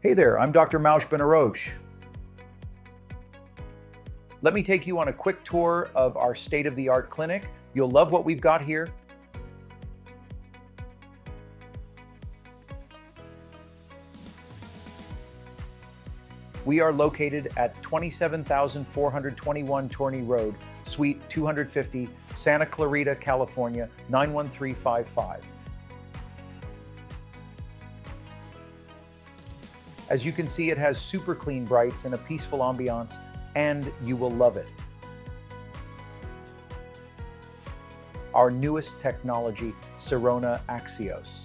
Hey there, I'm Dr. Maush Benaroche. Let me take you on a quick tour of our state-of-the-art clinic. You'll love what we've got here. We are located at 27,421 Torney Road, Suite 250, Santa Clarita, California, 91355. As you can see, it has super clean brights and a peaceful ambiance, and you will love it. Our newest technology, Sirona Axios.